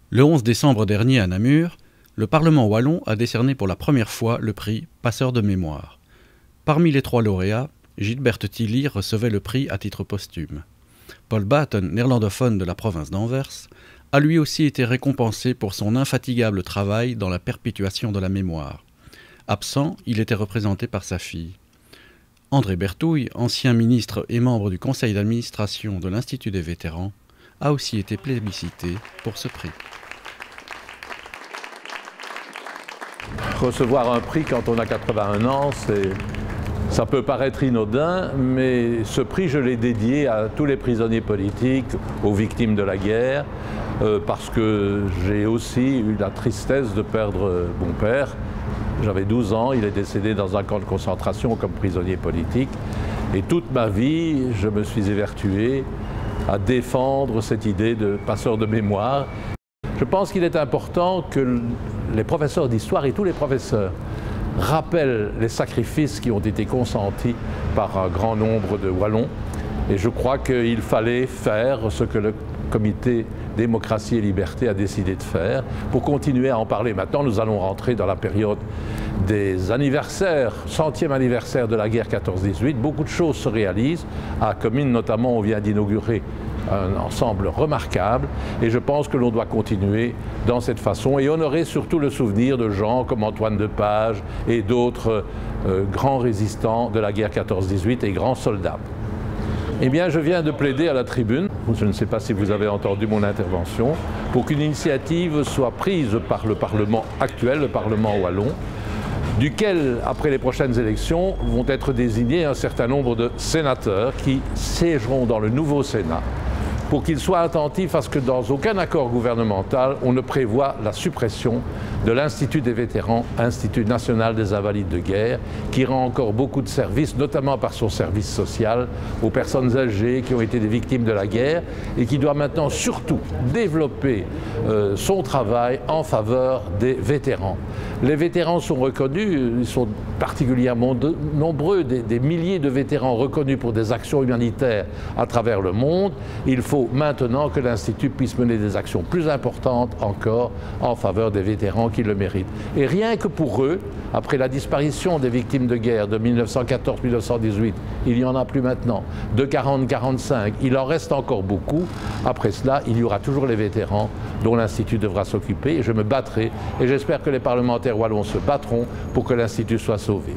Le 11 décembre dernier à Namur, le Parlement wallon a décerné pour la première fois le prix Passeur de mémoire. Parmi les 3 lauréats, Gilberte Tilly recevait le prix à titre posthume. Paul Batten, néerlandophone de la province d'Anvers, a lui aussi été récompensé pour son infatigable travail dans la perpétuation de la mémoire. Absent, il était représenté par sa fille. André Bertouille, ancien ministre et membre du conseil d'administration de l'Institut des vétérans, a aussi été plébiscité pour ce prix. Recevoir un prix quand on a 81 ans, ça peut paraître inodin, mais ce prix, je l'ai dédié à tous les prisonniers politiques, aux victimes de la guerre, parce que j'ai aussi eu la tristesse de perdre mon père. J'avais 12 ans, il est décédé dans un camp de concentration comme prisonnier politique. Et toute ma vie, je me suis évertué à défendre cette idée de passeur de mémoire. Je pense qu'il est important que les professeurs d'histoire et tous les professeurs rappellent les sacrifices qui ont été consentis par un grand nombre de Wallons. Et je crois qu'il fallait faire ce que le comité Démocratie et Liberté a décidé de faire pour continuer à en parler. Maintenant, nous allons rentrer dans la période des anniversaires, 100e anniversaire de la guerre 14-18. Beaucoup de choses se réalisent. À Comines, notamment, on vient d'inaugurer un ensemble remarquable et je pense que l'on doit continuer dans cette façon et honorer surtout le souvenir de gens comme Antoine Depage et d'autres grands résistants de la guerre 14-18 et grands soldats. Eh bien, je viens de plaider à la tribune, je ne sais pas si vous avez entendu mon intervention, pour qu'une initiative soit prise par le Parlement actuel, le Parlement wallon, duquel, après les prochaines élections, vont être désignés un certain nombre de sénateurs qui siégeront dans le nouveau Sénat, pour qu'ils soient attentifs à ce que dans aucun accord gouvernemental, on ne prévoit la suppression de l'Institut des vétérans, Institut national des invalides de guerre, qui rend encore beaucoup de services, notamment par son service social, aux personnes âgées qui ont été des victimes de la guerre et qui doit maintenant surtout développer son travail en faveur des vétérans. Les vétérans sont reconnus, ils sont particulièrement nombreux, des milliers de vétérans reconnus pour des actions humanitaires à travers le monde. Il faut maintenant que l'Institut puisse mener des actions plus importantes encore en faveur des vétérans qui le méritent. Et rien que pour eux, après la disparition des victimes de guerre de 1914-1918, il n'y en a plus maintenant, de 40-45, il en reste encore beaucoup. Après cela, il y aura toujours les vétérans dont l'Institut devra s'occuper. Et je me battrai et j'espère que les parlementaires wallons se battront pour que l'Institut soit sauvé.